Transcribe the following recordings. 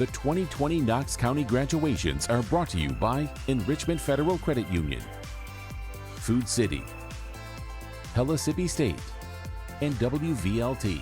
The 2020 Knox County graduations are brought to you by Enrichment Federal Credit Union, Food City, Pellissippi State, and WVLT.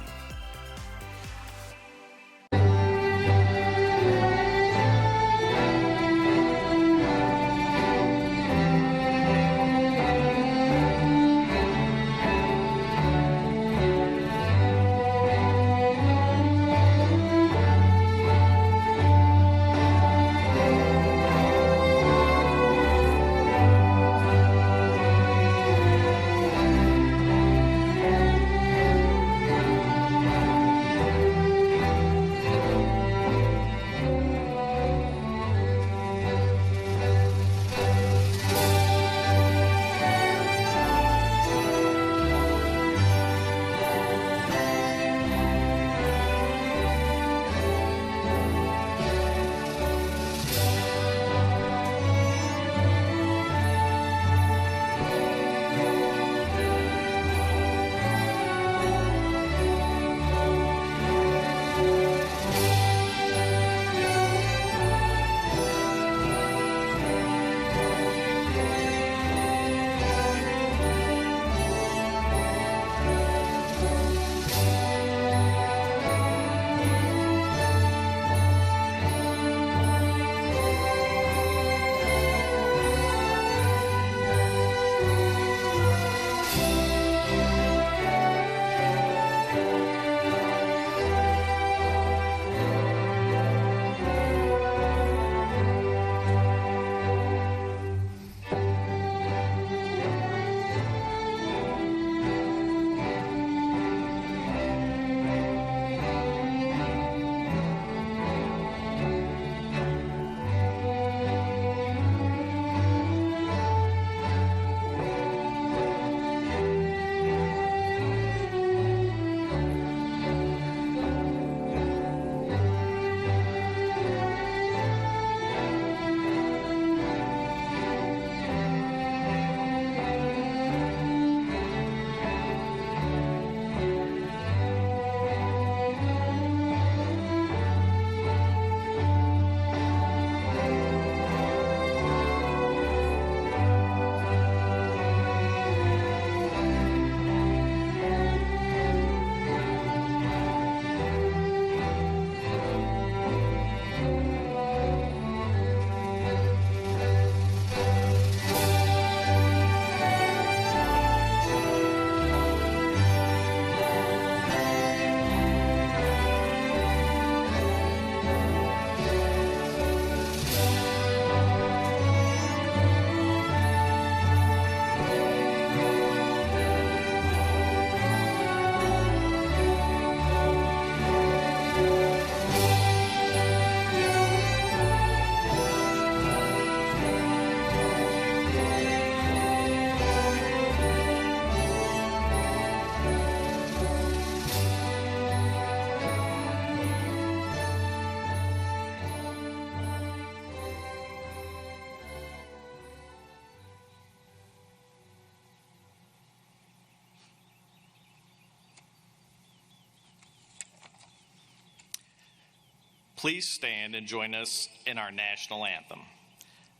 Please stand and join us in our national anthem.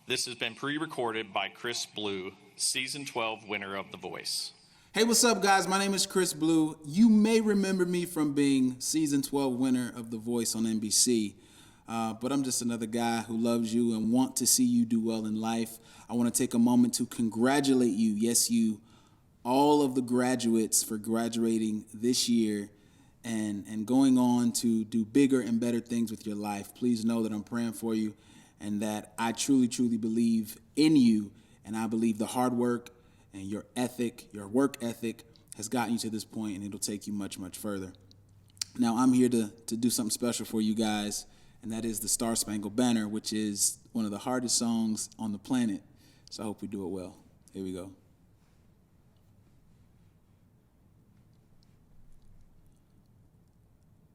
This has been pre-recorded by Chris Blue, Season 12 winner of The Voice. Hey, what's up, guys? My name is Chris Blue. You may remember me from being Season 12 winner of The Voice on NBC, but I'm just another guy who loves you and want to see you do well in life. I want to take a moment to congratulate you, yes, you, all of the graduates for graduating this year and going on to do bigger and better things with your life. Please know that I'm praying for you and that I truly, truly believe in you, and I believe the hard work and your ethic, your work ethic, has gotten you to this point, and it'll take you much, much further. Now, I'm here to do something special for you guys, and that is the Star Spangled Banner, which is one of the hardest songs on the planet, so I hope we do it well. Here we go.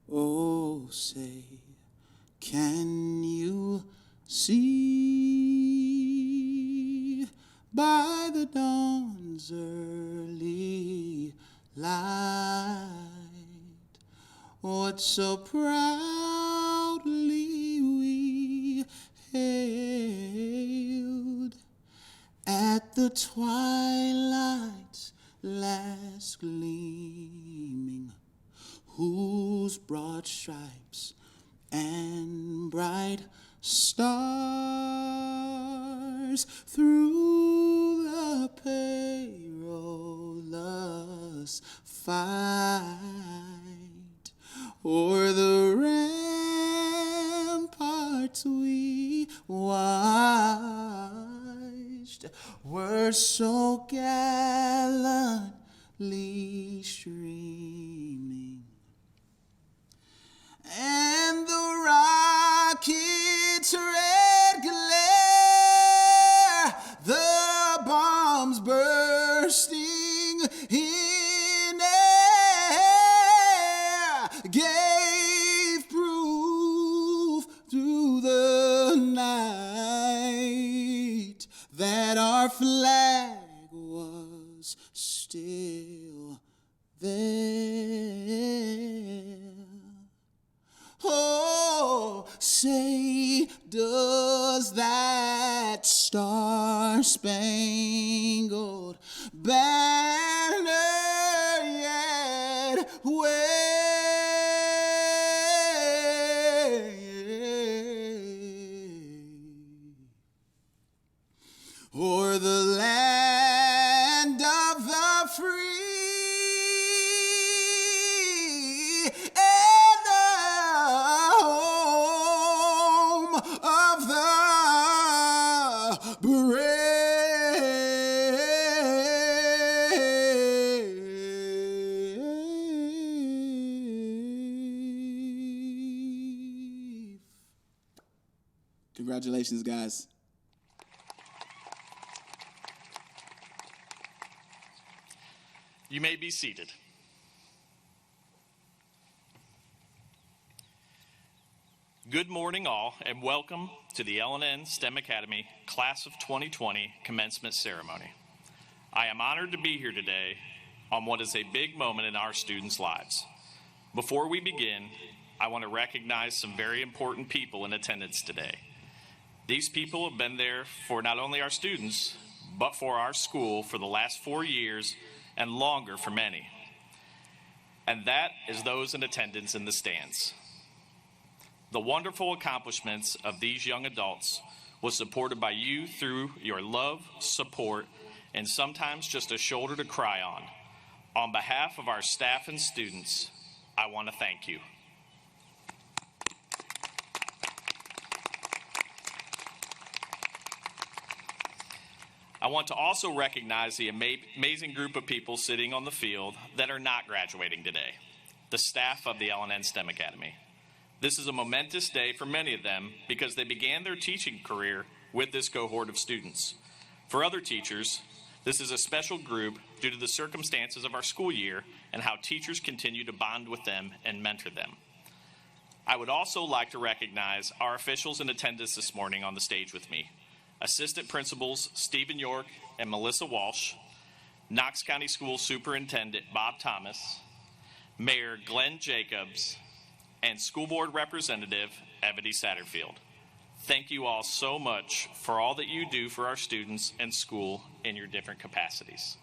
Oh, say, can you see by the dawn's early light what so proudly the twilight's last gleaming, whose broad stripes and bright stars through the perilous fight o'er the ramparts we watched were so gallantly streaming, and the rocket's red glare, the bombs bursting in air, gave proof to the night that our flag was still there. Oh, say, does that star-spangled banner yet wave o'er the land of the free and the home of the brave? Congratulations, guys. You may be seated. Good morning, all, and welcome to the L&N STEM Academy Class of 2020 Commencement Ceremony. I am honored to be here today on what is a big moment in our students' lives. Before we begin, I want to recognize some very important people in attendance today. These people have been there for not only our students, but for our school for the last 4 years and longer for many. And that is those in attendance in the stands. The wonderful accomplishments of these young adults was supported by you through your love, support, and sometimes just a shoulder to cry on. On behalf of our staff and students, I want to thank you. I want to also recognize the amazing group of people sitting on the field that are not graduating today, the staff of the L&N STEM Academy. This is a momentous day for many of them because they began their teaching career with this cohort of students. For other teachers, this is a special group due to the circumstances of our school year and how teachers continue to bond with them and mentor them. I would also like to recognize our officials in attendance this morning on the stage with me. Assistant Principals Stephen York and Melissa Walsh, Knox County School Superintendent Bob Thomas, Mayor Glenn Jacobs, and School Board Representative Ebony Satterfield. Thank you all so much for all that you do for our students and school in your different capacities.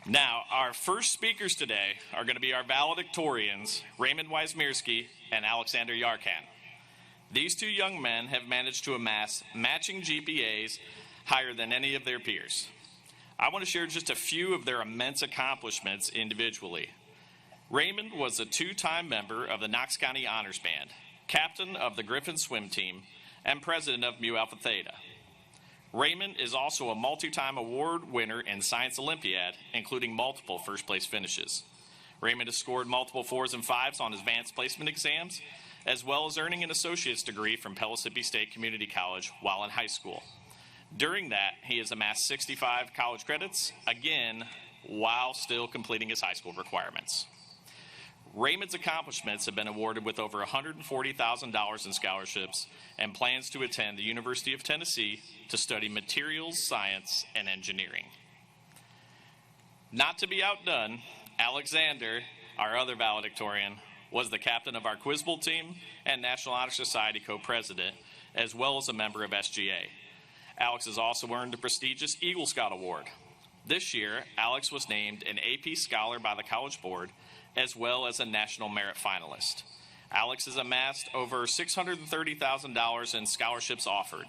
Now, our first speakers today are going to be our valedictorians, Raymond Wiesmierski and Alexander Yarkan. These two young men have managed to amass matching GPAs higher than any of their peers. I want to share just a few of their immense accomplishments individually. Raymond was a two-time member of the Knox County Honors Band, captain of the Griffin swim team, and president of Mu Alpha Theta. Raymond is also a multi-time award winner in Science Olympiad, including multiple first-place finishes. Raymond has scored multiple 4s and 5s on his advanced placement exams, as well as earning an associate's degree from Pellissippi State Community College while in high school. During that, he has amassed 65 college credits, again, while still completing his high school requirements. Raymond's accomplishments have been awarded with over $140,000 in scholarships and plans to attend the University of Tennessee to study materials science and engineering. Not to be outdone, Alexander, our other valedictorian, was the captain of our Quiz Bowl team and National Honor Society co-president, as well as a member of SGA. Alex has also earned the prestigious Eagle Scout Award. This year, Alex was named an AP Scholar by the College Board, as well as a National Merit Finalist. Alex has amassed over $630,000 in scholarships offered.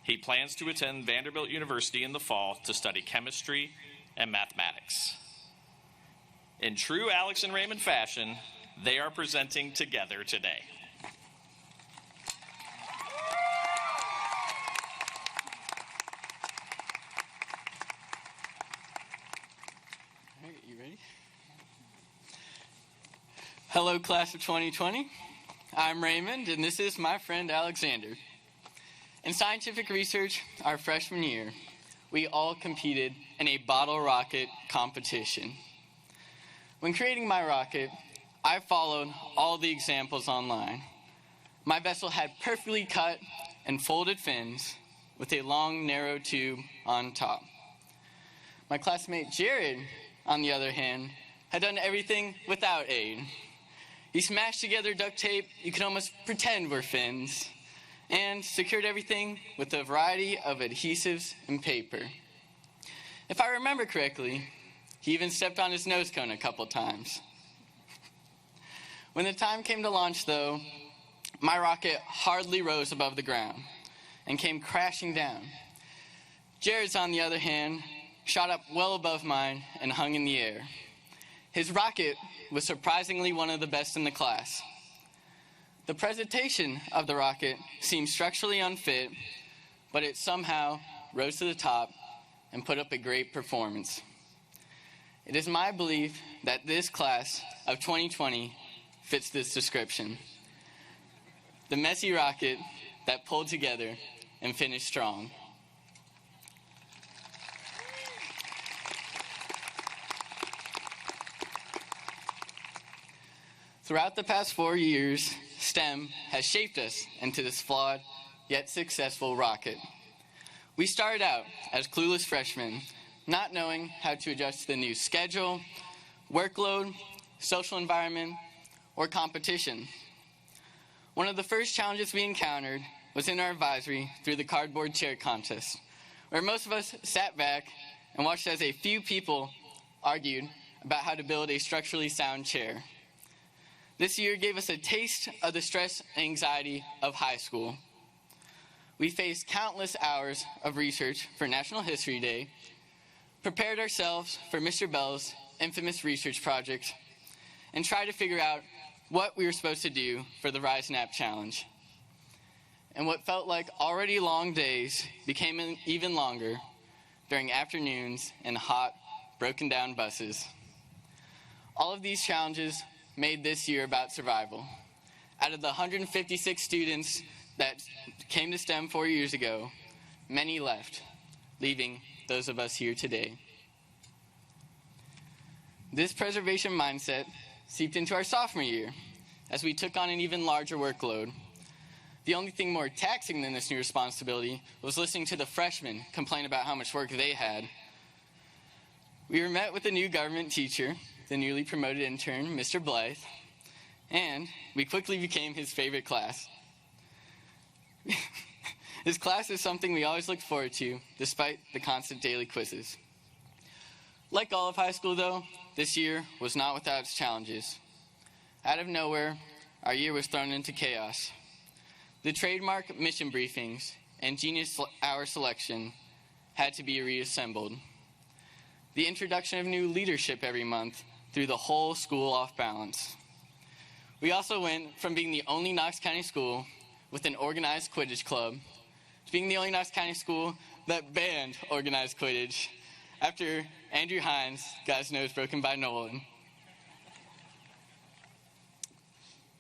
He plans to attend Vanderbilt University in the fall to study chemistry and mathematics. In true Alex and Raymond fashion, they are presenting together today. All right, you ready? Hello, class of 2020. I'm Raymond, and this is my friend Alexander. In scientific research, our freshman year, we all competed in a bottle rocket competition. When creating my rocket, I followed all the examples online. My vessel had perfectly cut and folded fins with a long, narrow tube on top. My classmate Jared, on the other hand, had done everything without aid. He smashed together duct tape you could almost pretend were fins, and secured everything with a variety of adhesives and paper. If I remember correctly, he even stepped on his nose cone a couple times. When the time came to launch, though, my rocket hardly rose above the ground and came crashing down. Jared's, on the other hand, shot up well above mine and hung in the air. His rocket was surprisingly one of the best in the class. The presentation of the rocket seemed structurally unfit, but it somehow rose to the top and put up a great performance. It is my belief that this class of 2020 fits this description. The messy rocket that pulled together and finished strong. Throughout the past 4 years, STEM has shaped us into this flawed yet successful rocket. We started out as clueless freshmen, not knowing how to adjust to the new schedule, workload, social environment, or competition. One of the first challenges we encountered was in our advisory through the cardboard chair contest, where most of us sat back and watched as a few people argued about how to build a structurally sound chair. This year gave us a taste of the stress and anxiety of high school. We faced countless hours of research for National History Day, prepared ourselves for Mr. Bell's infamous research project, and tried to figure out what we were supposed to do for the Rise Nap Challenge. And what felt like already long days became even longer during afternoons and hot, broken down buses. All of these challenges made this year about survival. Out of the 156 students that came to STEM 4 years ago, many left, leaving those of us here today. This preservation mindset seeped into our sophomore year as we took on an even larger workload. The only thing more taxing than this new responsibility was listening to the freshmen complain about how much work they had. We were met with a new government teacher, the newly promoted intern, Mr. Blythe, and we quickly became his favorite class. His class is something we always looked forward to, despite the constant daily quizzes. Like all of high school, though, this year was not without its challenges. Out of nowhere, our year was thrown into chaos. The trademark mission briefings and Genius Hour selection had to be reassembled. The introduction of new leadership every month threw the whole school off balance. We also went from being the only Knox County school with an organized Quidditch club to being the only Knox County school that banned organized Quidditch after Andrew Hines got his nose broken by Nolan.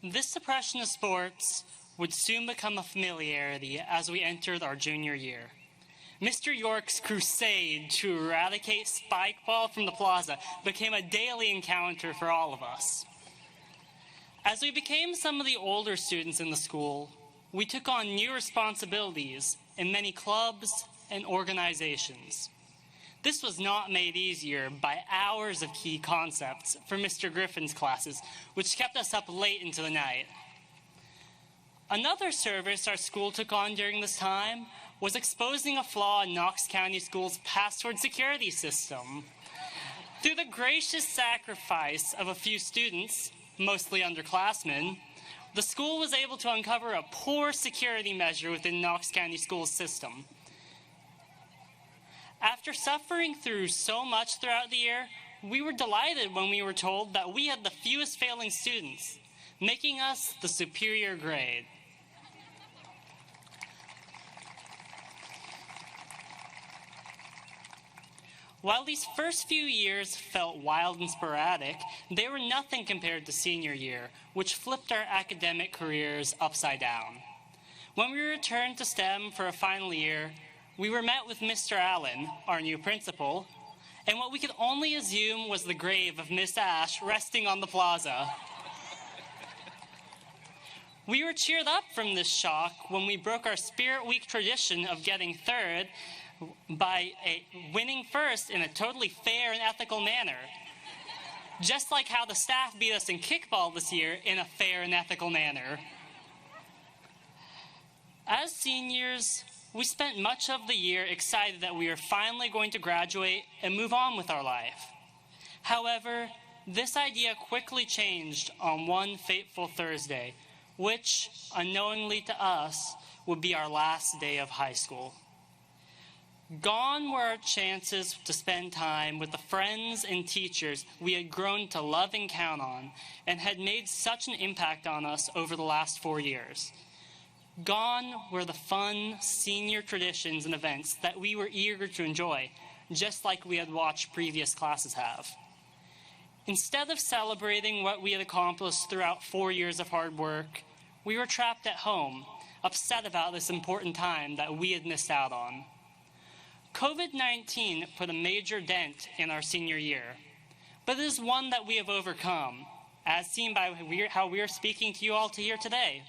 This suppression of sports would soon become a familiarity as we entered our junior year. Mr. York's crusade to eradicate spikeball from the plaza became a daily encounter for all of us. As we became some of the older students in the school, we took on new responsibilities in many clubs and organizations. This was not made easier by hours of key concepts for Mr. Griffin's classes, which kept us up late into the night. Another service our school took on during this time was exposing a flaw in Knox County School's password security system. Through the gracious sacrifice of a few students, mostly underclassmen, the school was able to uncover a poor security measure within Knox County School's system. After suffering through so much throughout the year, we were delighted when we were told that we had the fewest failing students, making us the superior grade. While these first few years felt wild and sporadic, they were nothing compared to senior year, which flipped our academic careers upside down. When we returned to STEM for a final year, we were met with Mr. Allen, our new principal, and what we could only assume was the grave of Miss Ash resting on the plaza. We were cheered up from this shock when we broke our Spirit Week tradition of getting third by winning first in a totally fair and ethical manner. Just like how the staff beat us in kickball this year in a fair and ethical manner. As seniors, we spent much of the year excited that we are finally going to graduate and move on with our life. However, this idea quickly changed on one fateful Thursday, which, unknowingly to us, would be our last day of high school. Gone were our chances to spend time with the friends and teachers we had grown to love and count on and had made such an impact on us over the last 4 years. Gone were the fun senior traditions and events that we were eager to enjoy, just like we had watched previous classes have. Instead of celebrating what we had accomplished throughout 4 years of hard work, we were trapped at home, upset about this important time that we had missed out on. COVID-19 put a major dent in our senior year, but it is one that we have overcome, as seen by how we are speaking to you all here today.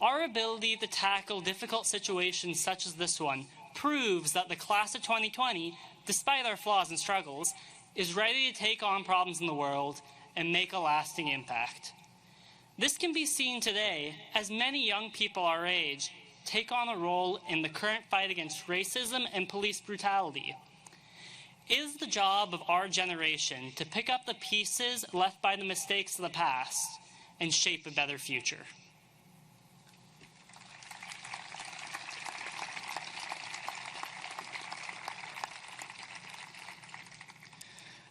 Our ability to tackle difficult situations such as this one proves that the class of 2020, despite our flaws and struggles, is ready to take on problems in the world and make a lasting impact. This can be seen today as many young people our age take on a role in the current fight against racism and police brutality. It is the job of our generation to pick up the pieces left by the mistakes of the past and shape a better future.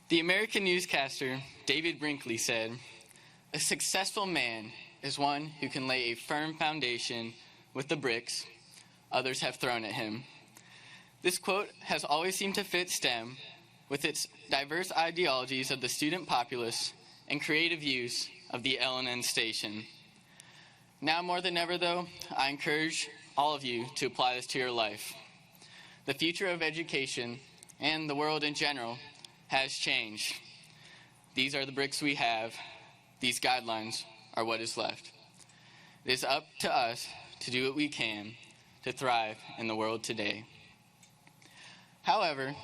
The American newscaster David Brinkley said, "A successful man is one who can lay a firm foundation with the bricks others have thrown at him." This quote has always seemed to fit STEM with its diverse ideologies of the student populace and creative use of the L&N station. Now more than ever, though, I encourage all of you to apply this to your life. The future of education and the world in general has changed. These are the bricks we have. These guidelines are what is left. It is up to us to do what we can to thrive in the world today. However,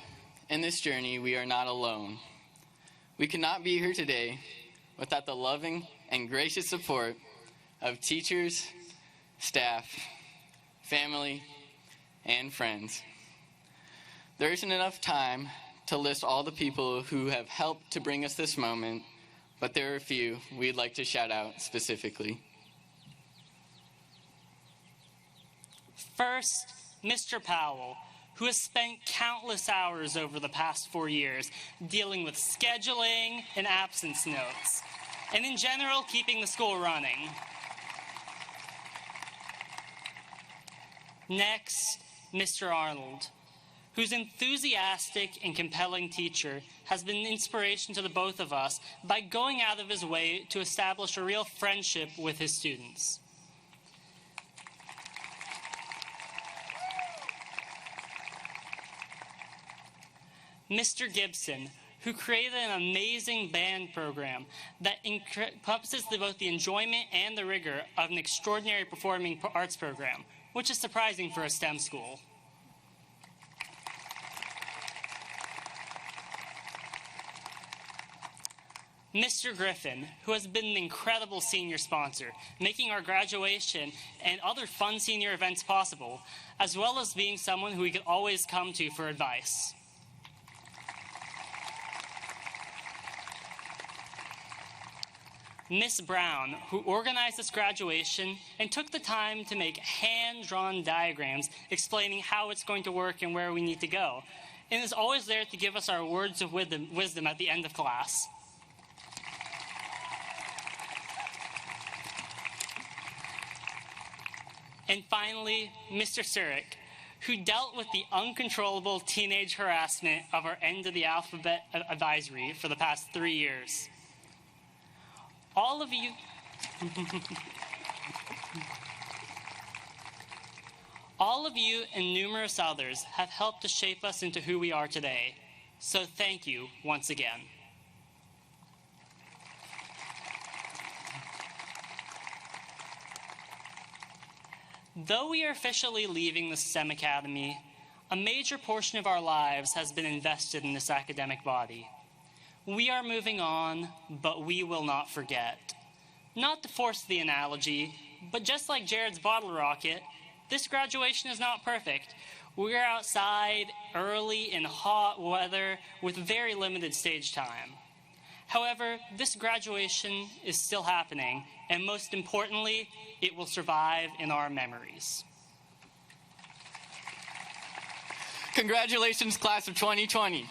in this journey, we are not alone. We could not be here today without the loving and gracious support of teachers, staff, family, and friends. There isn't enough time to list all the people who have helped to bring us this moment, but there are a few we'd like to shout out specifically. First, Mr. Powell, who has spent countless hours over the past 4 years dealing with scheduling and absence notes, and in general, keeping the school running. Next, Mr. Arnold, whose enthusiastic and compelling teacher has been an inspiration to the both of us by going out of his way to establish a real friendship with his students. Mr. Gibson, who created an amazing band program that encompasses both the enjoyment and the rigor of an extraordinary performing arts program, which is surprising for a STEM school. Mr. Griffin, who has been an incredible senior sponsor, making our graduation and other fun senior events possible, as well as being someone who we could always come to for advice. Miss Brown, who organized this graduation and took the time to make hand-drawn diagrams explaining how it's going to work and where we need to go, and is always there to give us our words of wisdom at the end of class. And finally, Mr. Surik, who dealt with the uncontrollable teenage harassment of our end of the alphabet advisory for the past 3 years. All of you and numerous others have helped to shape us into who we are today. So thank you once again. Though we are officially leaving the STEM Academy, a major portion of our lives has been invested in this academic body. We are moving on, but we will not forget. Not to force the analogy, but just like Jared's bottle rocket, this graduation is not perfect. We are outside early in hot weather with very limited stage time. However, this graduation is still happening, and most importantly, it will survive in our memories. Congratulations, class of 2020.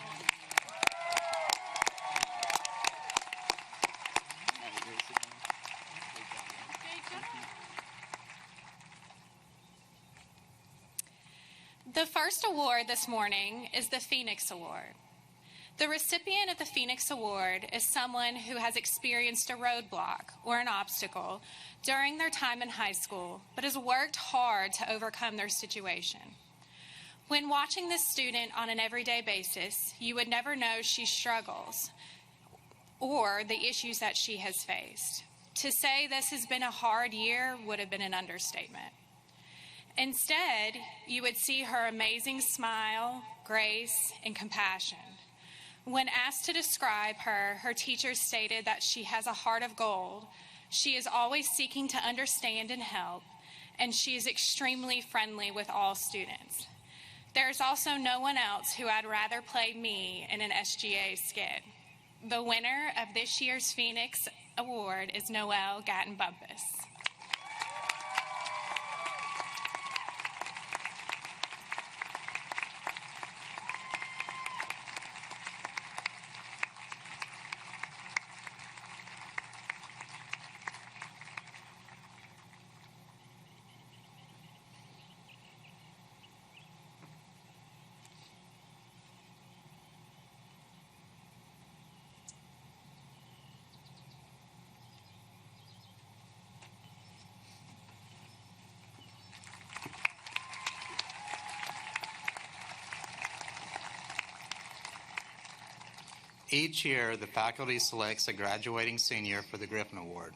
The first award this morning is the Phoenix Award. The recipient of the Phoenix Award is someone who has experienced a roadblock or an obstacle during their time in high school, but has worked hard to overcome their situation. When watching this student on an everyday basis, you would never know she struggles or the issues that she has faced. To say this has been a hard year would have been an understatement. Instead, you would see her amazing smile, grace, and compassion. When asked to describe her, her teachers stated that she has a heart of gold, she is always seeking to understand and help, and she is extremely friendly with all students. There is also no one else who I'd rather play me in an SGA skit. The winner of this year's Phoenix Award is Noelle Gatton-Bumpus. Each year, the faculty selects a graduating senior for the Griffin Award.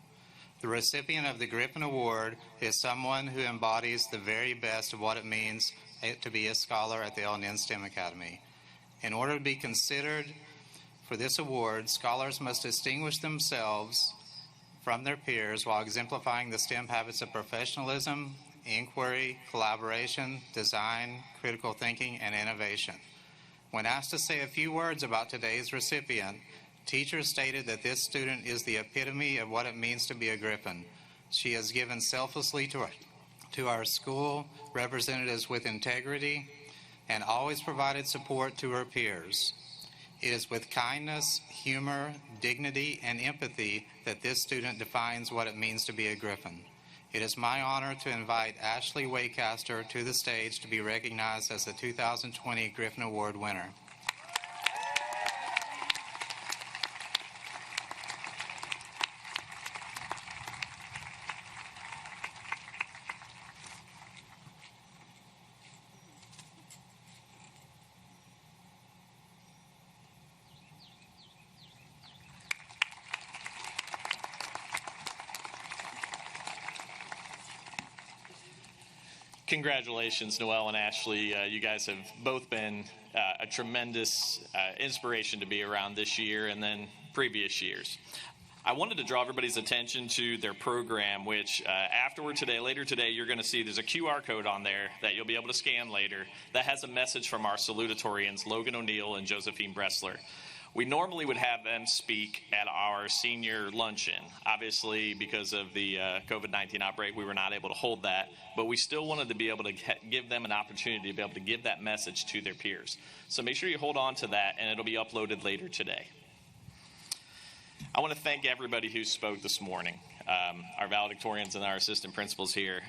The recipient of the Griffin Award is someone who embodies the very best of what it means to be a scholar at the L&N STEM Academy. In order to be considered for this award, scholars must distinguish themselves from their peers while exemplifying the STEM habits of professionalism, inquiry, collaboration, design, critical thinking, and innovation. When asked to say a few words about today's recipient, teachers stated that this student is the epitome of what it means to be a Griffin. She has given selflessly to our school, represented us with integrity, and always provided support to her peers. It is with kindness, humor, dignity, and empathy that this student defines what it means to be a Griffin. It is my honor to invite Ashley Waycaster to the stage to be recognized as the 2020 Griffin Award winner. Congratulations, Noelle and Ashley. You guys have both been a tremendous inspiration to be around this year, and then previous years. I wanted to draw everybody's attention to their program, which later today, you're going to see there's a QR code on there that you'll be able to scan later that has a message from our salutatorians, Logan O'Neill and Josephine Bressler. We normally would have them speak at our senior luncheon. Obviously, because of the COVID-19 outbreak, we were not able to hold that, but we still wanted to be able to give them an opportunity to be able to give that message to their peers. So make sure you hold on to that, and it'll be uploaded later today. I want to thank everybody who spoke this morning, our valedictorians and our assistant principals here.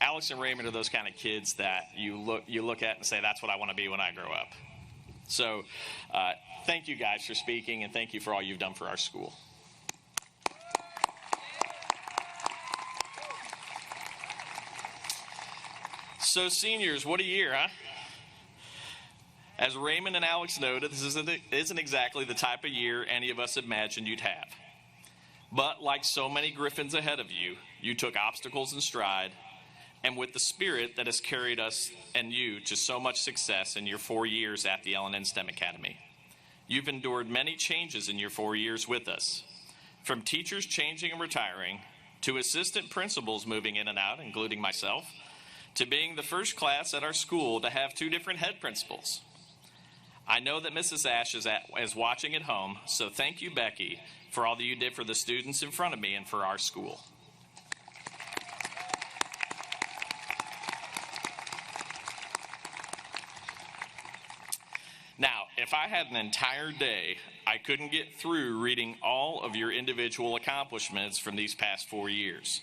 Alex and Raymond are those kind of kids that you look at and say, that's what I want to be when I grow up. So thank you guys for speaking, and thank you for all you've done for our school. So seniors, what a year, huh? As Raymond and Alex noted, this isn't exactly the type of year any of us imagined you'd have. But like so many Griffins ahead of you, you took obstacles in stride, and with the spirit that has carried us and you to so much success in your 4 years at the L&N STEM Academy. You've endured many changes in your 4 years with us, from teachers changing and retiring, to assistant principals moving in and out, including myself, to being the first class at our school to have 2 different head principals. I know that Mrs. Ash is watching at home, so thank you, Becky, for all that you did for the students in front of me and for our school. Now, if I had an entire day, I couldn't get through reading all of your individual accomplishments from these past 4 years.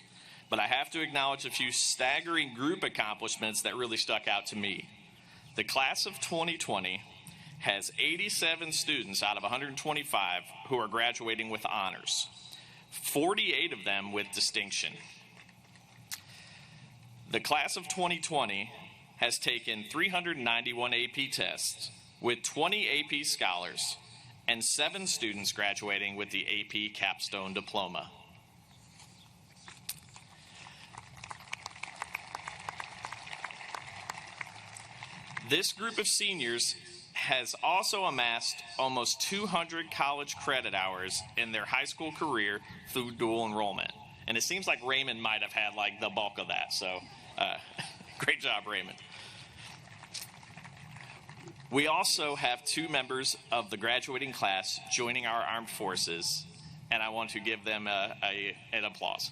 But I have to acknowledge a few staggering group accomplishments that really stuck out to me. The class of 2020 has 87 students out of 125 who are graduating with honors, 48 of them with distinction. The class of 2020 has taken 391 AP tests with 20 AP scholars and 7 students graduating with the AP Capstone Diploma. This group of seniors has also amassed almost 200 college credit hours in their high school career through dual enrollment. And it seems like Raymond might have had like the bulk of that, so great job, Raymond. We also have 2 members of the graduating class joining our armed forces, and I want to give them an applause.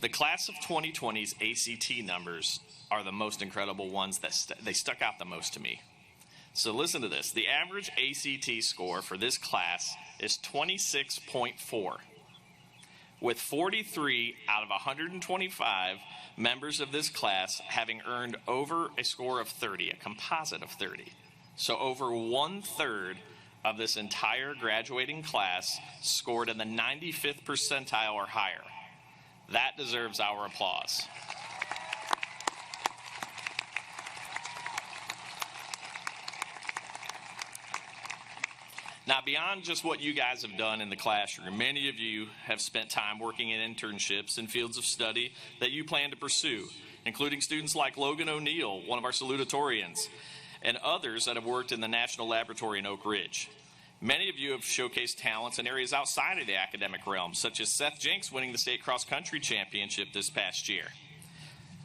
The class of 2020's ACT numbers are the most incredible ones that they stuck out the most to me. So listen to this. The average ACT score for this class is 26.4, with 43 out of 125 members of this class having earned over a score of 30, a composite of 30. So over 1/3 of this entire graduating class scored in the 95th percentile or higher. That deserves our applause. Now, beyond just what you guys have done in the classroom, many of you have spent time working in internships in fields of study that you plan to pursue, including students like Logan O'Neill, one of our salutatorians, and others that have worked in the National Laboratory in Oak Ridge. Many of you have showcased talents in areas outside of the academic realm, such as Seth Jenks winning the state cross-country championship this past year,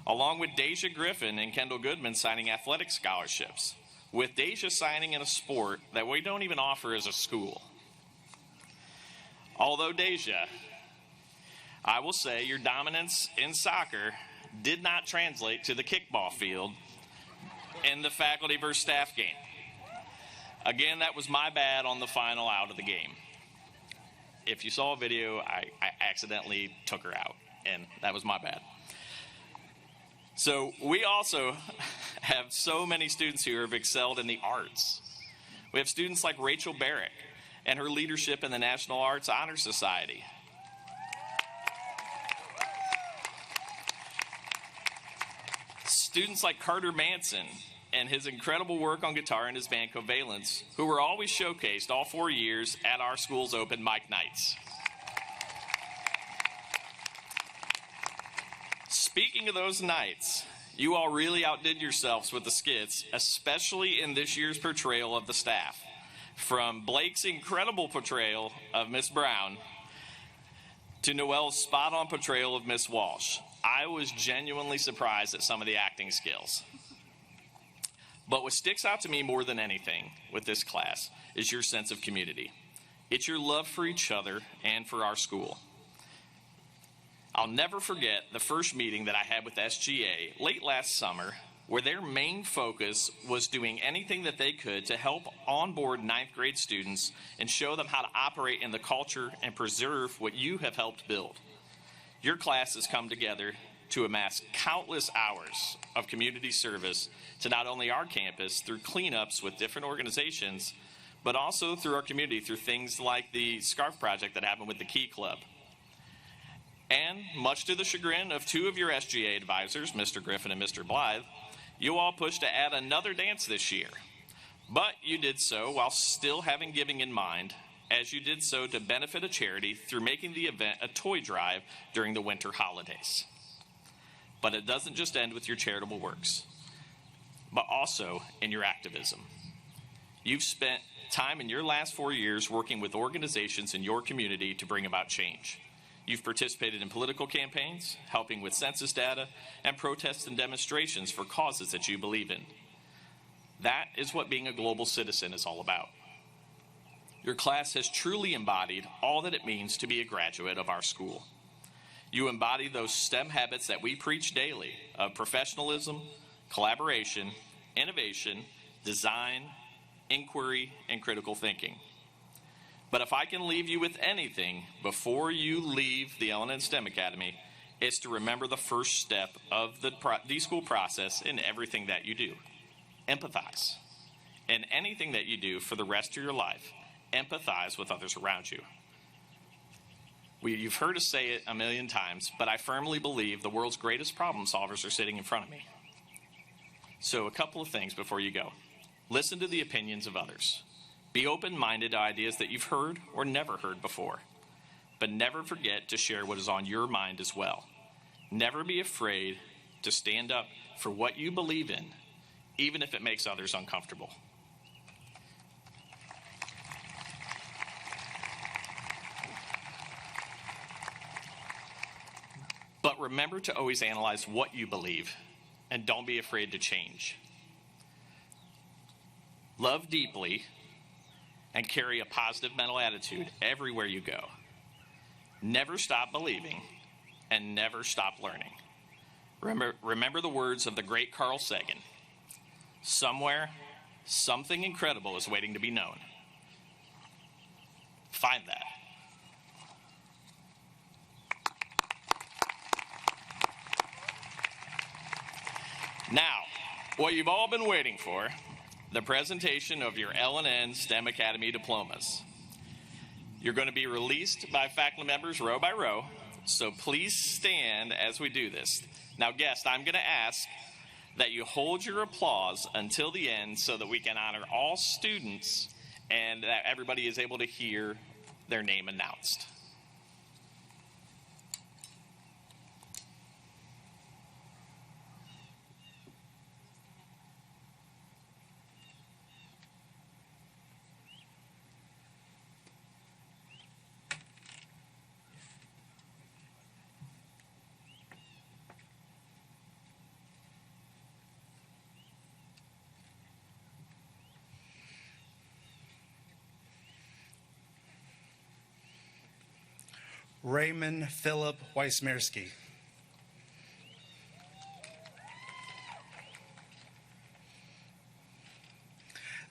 along with Deja Griffin and Kendall Goodman signing athletic scholarships, with Deja signing in a sport that we don't even offer as a school. Although Deja, I will say your dominance in soccer did not translate to the kickball field in the faculty versus staff game. Again, that was my bad on the final out of the game. If you saw a video, I accidentally took her out, and that was my bad. So we also have so many students who have excelled in the arts. We have students like Rachel Barrick and her leadership in the National Arts Honor Society. Students like Carter Manson and his incredible work on guitar and his band Covalence, who were always showcased all 4 years at our school's open mic nights. Speaking of those nights, you all really outdid yourselves with the skits, especially in this year's portrayal of the staff. From Blake's incredible portrayal of Miss Brown to Noelle's spot-on portrayal of Miss Walsh, I was genuinely surprised at some of the acting skills. But what sticks out to me more than anything with this class is your sense of community. It's your love for each other and for our school. I'll never forget the first meeting that I had with SGA late last summer, where their main focus was doing anything that they could to help onboard 9th grade students and show them how to operate in the culture and preserve what you have helped build. Your class has come together to amass countless hours of community service to not only our campus through cleanups with different organizations, but also through our community through things like the scarf project that happened with the Key Club. And much to the chagrin of 2 of your SGA advisors, Mr. Griffin and Mr. Blythe, you all pushed to add another dance this year. But you did so while still having giving in mind, as you did so to benefit a charity through making the event a toy drive during the winter holidays. But it doesn't just end with your charitable works, but also in your activism. You've spent time in your last 4 years working with organizations in your community to bring about change. You've participated in political campaigns, helping with census data, and protests and demonstrations for causes that you believe in. That is what being a global citizen is all about. Your class has truly embodied all that it means to be a graduate of our school. You embody those STEM habits that we preach daily of professionalism, collaboration, innovation, design, inquiry, and critical thinking. But if I can leave you with anything before you leave the L&N STEM Academy, it's to remember the first step of the school process in everything that you do. Empathize. In anything that you do for the rest of your life, empathize with others around you. You've heard us say it a million times, but I firmly believe the world's greatest problem solvers are sitting in front of me. So a couple of things before you go. Listen to the opinions of others. Be open-minded to ideas that you've heard or never heard before. But never forget to share what is on your mind as well. Never be afraid to stand up for what you believe in, even if it makes others uncomfortable. But remember to always analyze what you believe, and don't be afraid to change. Love deeply and carry a positive mental attitude everywhere you go. Never stop believing and never stop learning. Remember the words of the great Carl Sagan. Somewhere, something incredible is waiting to be known. Find that. Now, what you've all been waiting for, the presentation of your L&N STEM Academy diplomas. You're going to be released by faculty members row by row, so please stand as we do this. Now, guests, I'm going to ask that you hold your applause until the end so that we can honor all students and that everybody is able to hear their name announced. Raymond Philip Weissmierski.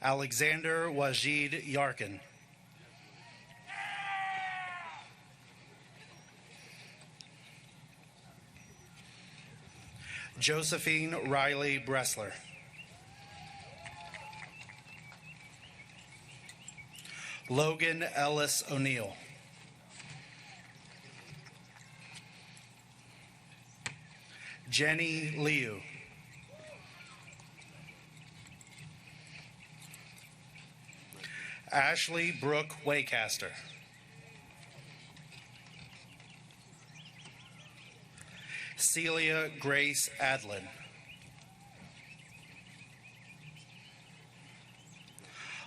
Alexander Wajid Yarkin. Josephine Riley Bressler. Logan Ellis O'Neill. Jenny Liu. Ashley Brooke Waycaster. Celia Grace Adlin.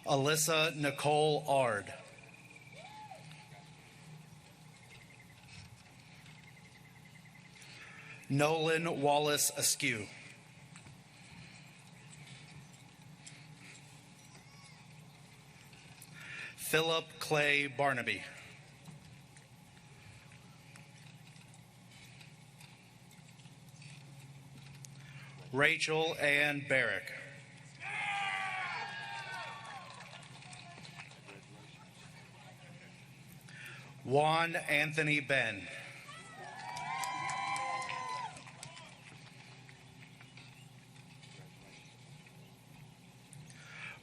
Alyssa Nicole Ard. Nolan Wallace Askew. Philip Clay Barnaby. Rachel Ann Barrick. Juan Anthony Ben.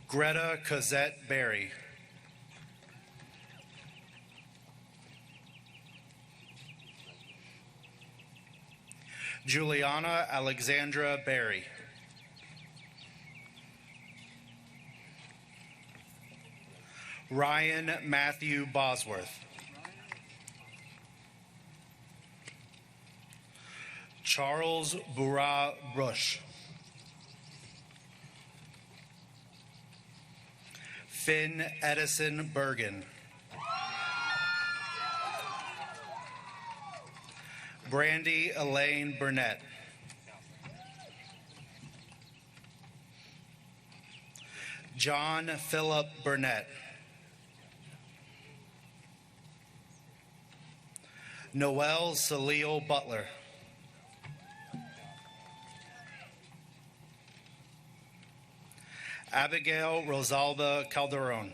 Greta Cosette Berry. Juliana Alexandra Berry. Ryan Matthew Bosworth. Charles Burra Bush. Finn Edison Bergen. Brandy Elaine Burnett. John Philip Burnett. Noel Salil Butler. Abigail Rosalba Calderon.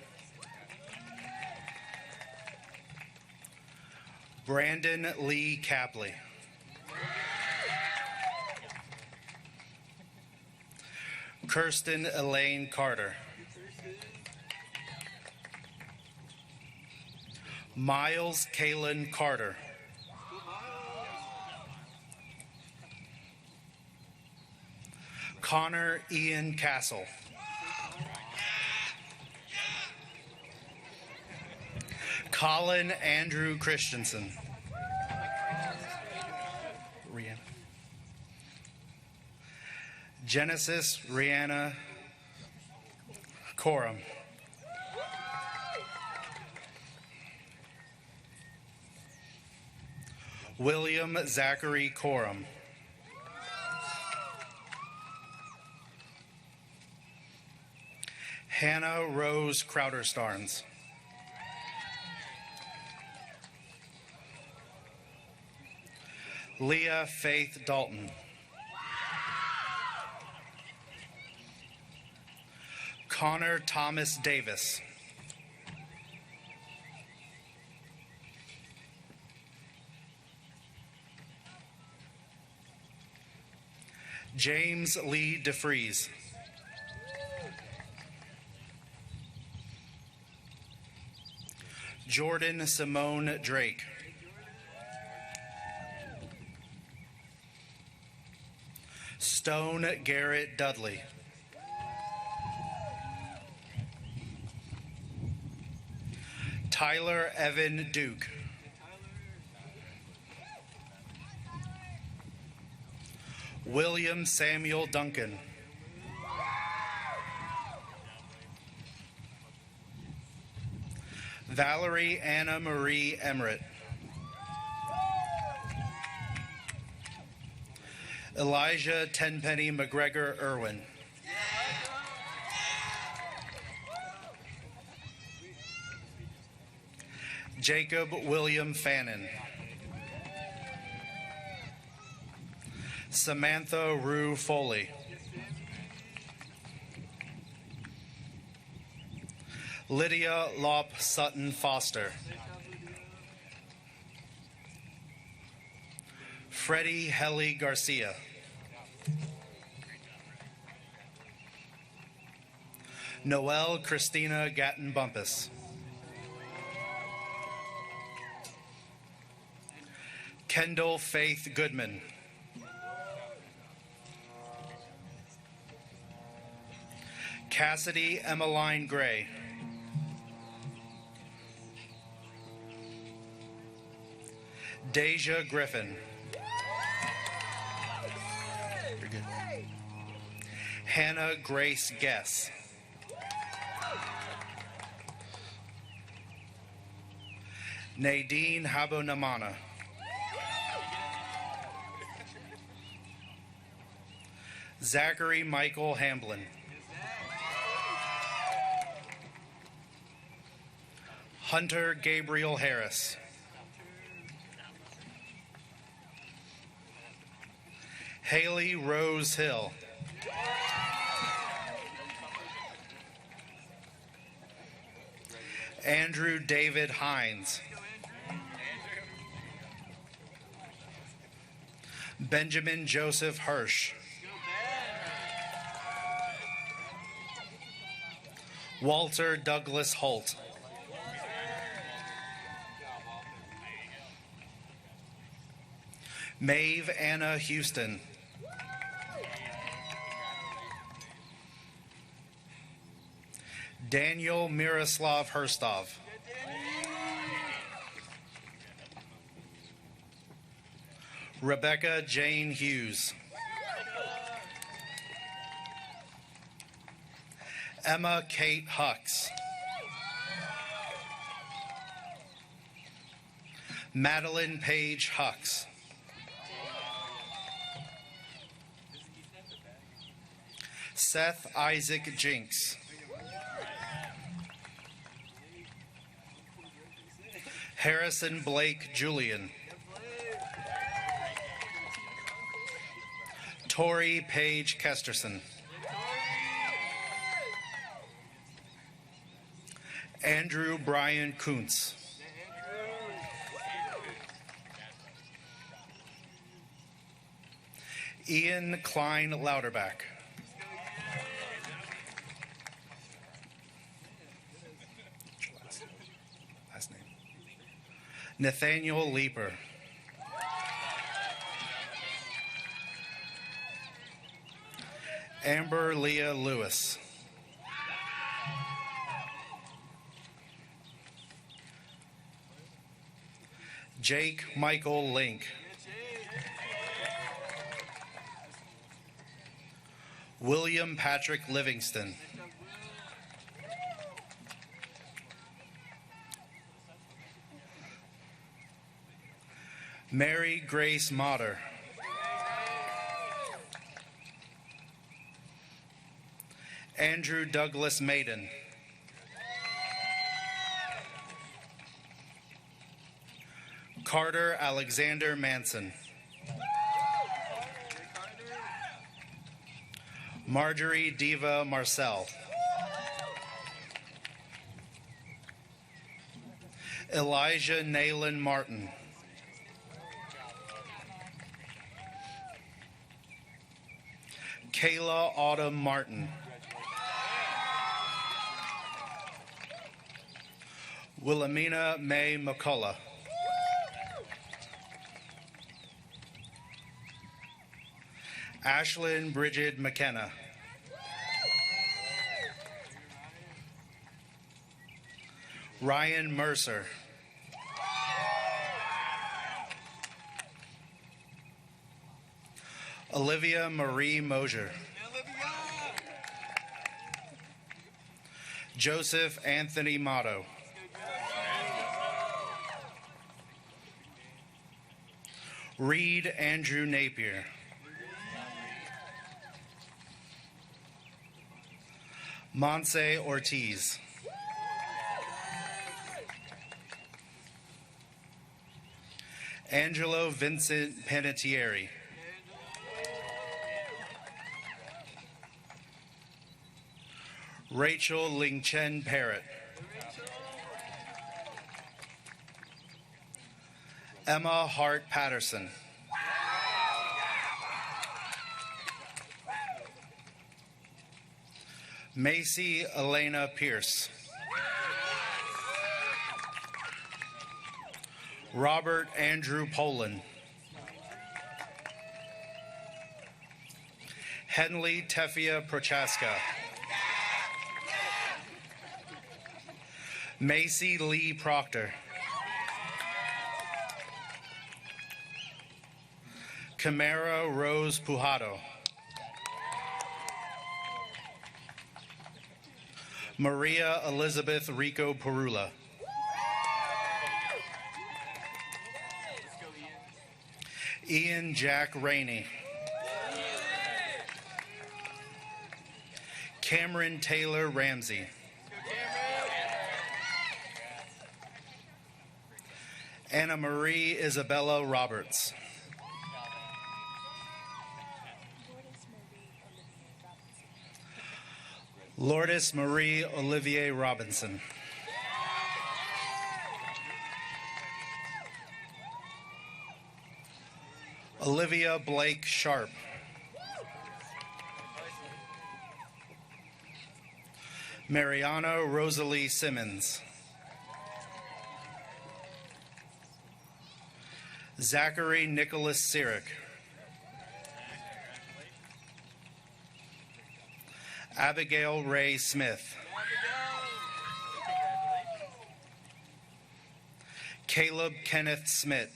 Brandon Lee Capley. Kirsten Elaine Carter. Miles Kalen Carter. Connor Ian Castle. Colin Andrew Christensen. Genesis Rihanna Coram. William Zachary Coram. Hannah Rose Crowder-Starnes. Leah Faith Dalton. Connor Thomas Davis. James Lee DeFries. Jordan Simone Drake. Stone Garrett Dudley. Tyler Evan Duke. William Samuel Duncan. Valerie Anna Marie Emmerich. Elijah Tenpenny McGregor Irwin. Jacob William Fannin. Samantha Rue Foley. Lydia Lop Sutton Foster. Freddie Helly Garcia. Noelle Christina Gatton Bumpus. Kendall Faith Goodman. Cassidy Emmeline Gray. Deja Griffin. You're good. Hannah Grace Guess. Nadine Habonamana. Zachary Michael Hamblin. Hunter Gabriel Harris. Haley Rose Hill. Andrew David Hines. Benjamin Joseph Hirsch. Walter Douglas Holt. Maeve Anna Houston. Daniel Miroslav Herstov. Rebecca Jane Hughes. Emma Kate Hucks. Madeline Paige Hucks. Seth Isaac Jinks. Harrison Blake Julian. Tori Paige Kesterson. Andrew Brian Kuntz. Ian Klein Louderback. Last name. Nathaniel Leeper. Amber Leah Lewis. Jake Michael Link. William Patrick Livingston. Mary Grace Motter. Andrew Douglas Maiden. Carter Alexander Manson. Marjorie Diva Marcel. Elijah Nayland Martin. Kayla Autumn Martin. Wilhelmina May McCullough. Ashlyn Bridget McKenna. Ryan Mercer. Olivia Marie Mosier. Joseph Anthony Motto. Reed Andrew Napier. Monse Ortiz. Angelo Vincent Panettiere. Rachel Lingchen Parrott. Emma Hart Patterson. Macy Elena Pierce. Robert Andrew Poland. Henley Tefia Prochaska. Macy Lee Proctor. Camara Rose Pujado. Maria Elizabeth Rico Perula. Ian Jack Rainey. Cameron Taylor Ramsey. Anna Marie Isabella Roberts. Lourdes Marie Olivier Robinson. Olivia Blake Sharp. Mariana Rosalie Simmons. Zachary Nicholas Sirik. Abigail Ray Smith. Caleb Kenneth Smith.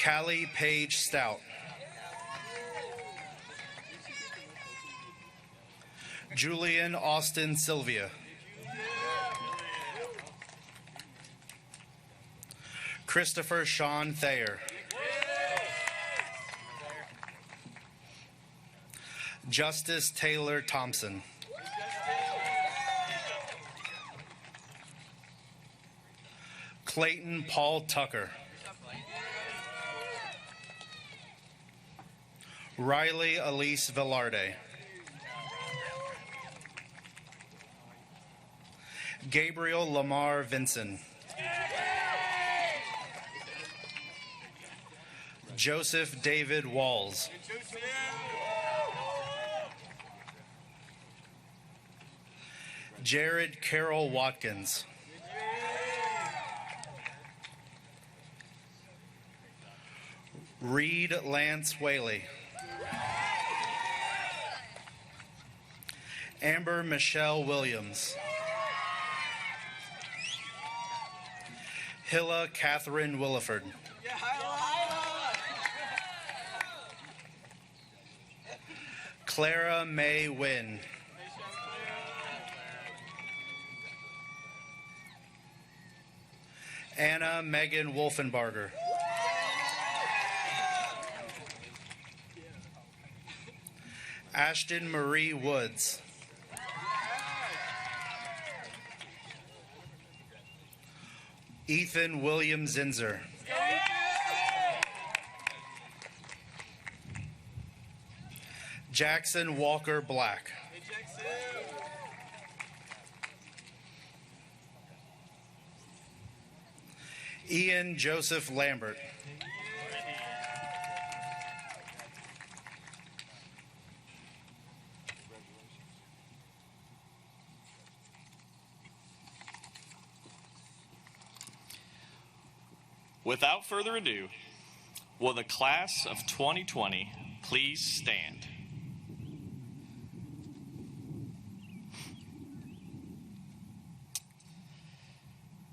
Callie Paige Stout. Julian Austin Sylvia. Christopher Sean Thayer. Justice Taylor Thompson. Clayton Paul Tucker. Riley Elise Velarde. Gabriel Lamar Vinson. Joseph David Walls. Jared Carroll Watkins. Reed Lance Whaley. Amber Michelle Williams. Hilla Catherine Williford. Clara May Wynn. Anna Megan Wolfenbarger. Ashton Marie Woods. Ethan William Zinzer. Jackson Walker Black. Ian Joseph Lambert. Without further ado, will the class of 2020 please stand?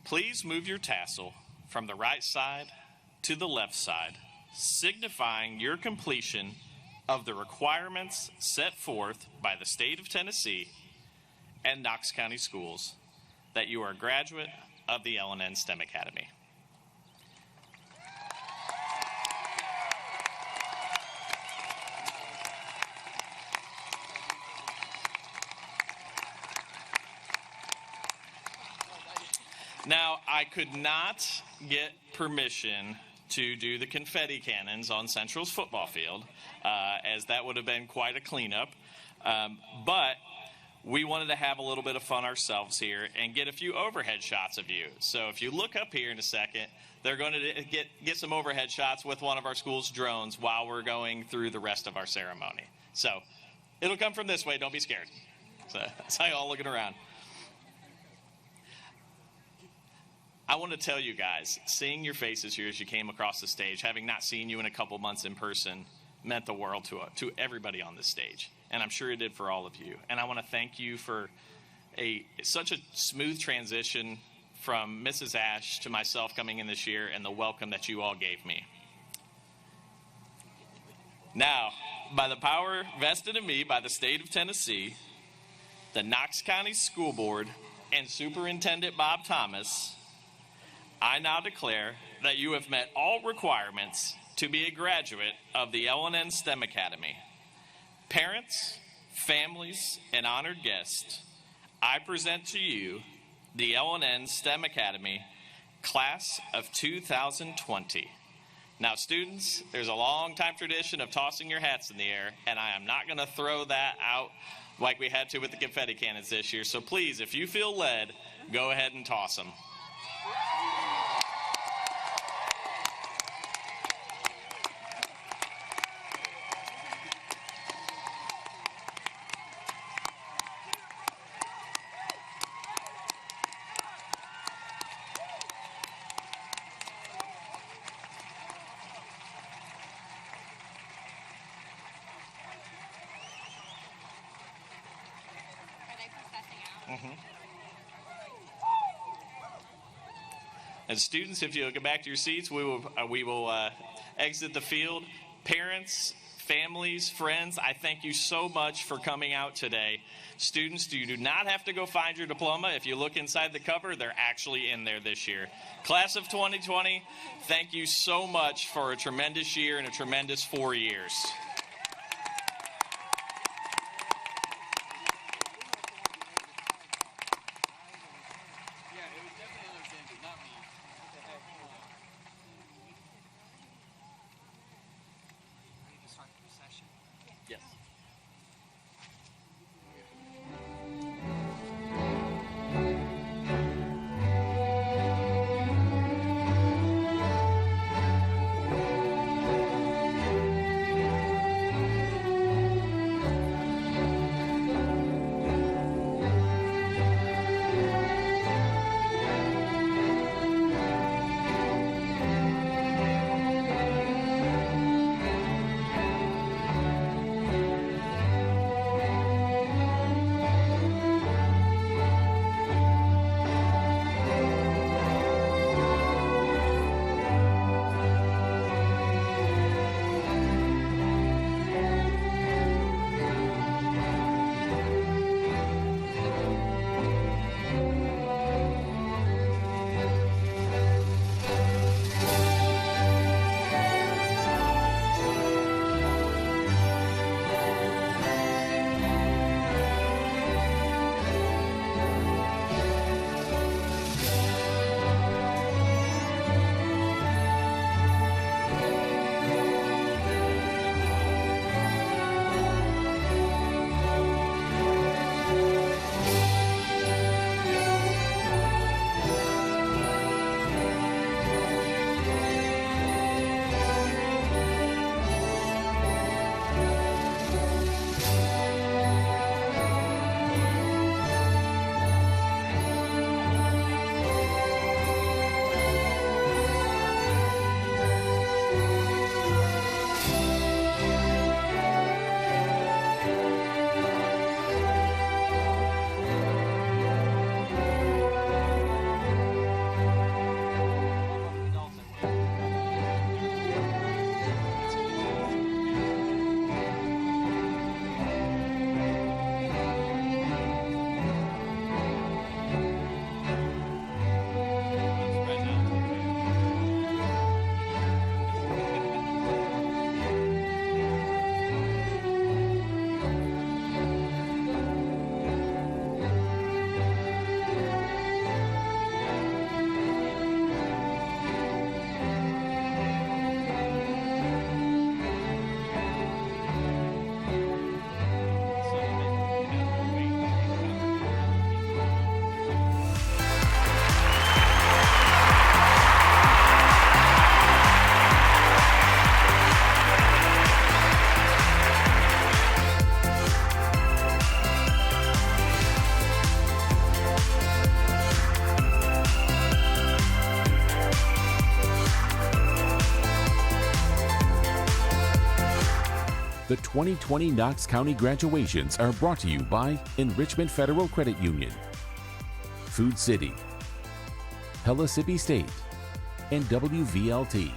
Please move your tassel from the right side to the left side, signifying your completion of the requirements set forth by the state of Tennessee and Knox County Schools that you are a graduate of the L&N STEM Academy. Now, I could not get permission to do the confetti cannons on Central's football field, as that would have been quite a cleanup. But we wanted to have a little bit of fun ourselves here and get a few overhead shots of you. So if you look up here in a second, they're going to get some overhead shots with one of our school's drones while we're going through the rest of our ceremony. So it'll come from this way. Don't be scared. So that's how you all looking around. I want to tell you guys, seeing your faces here as you came across the stage, having not seen you in a couple months in person, meant the world to everybody on this stage. And I'm sure it did for all of you. And I want to thank you for such a smooth transition from Mrs. Ash to myself coming in this year and the welcome that you all gave me. Now, by the power vested in me by the state of Tennessee, the Knox County School Board, and Superintendent Bob Thomas, I now declare that you have met all requirements to be a graduate of the L&N STEM Academy. Parents, families, and honored guests, I present to you the L&N STEM Academy Class of 2020. Now, students, there's a long-time tradition of tossing your hats in the air, and I am not going to throw that out like we had to with the confetti cannons this year. So please, if you feel led, go ahead and toss them. And students, if you'll get back to your seats, we will exit the field. Parents, families, friends, I thank you so much for coming out today. Students, you do not have to go find your diploma. If you look inside the cover, they're actually in there this year. Class of 2020, thank you so much for a tremendous year and a tremendous 4 years. Yes. The 2020 Knox County graduations are brought to you by Enrichment Federal Credit Union, Food City, Pellissippi State, and WVLT.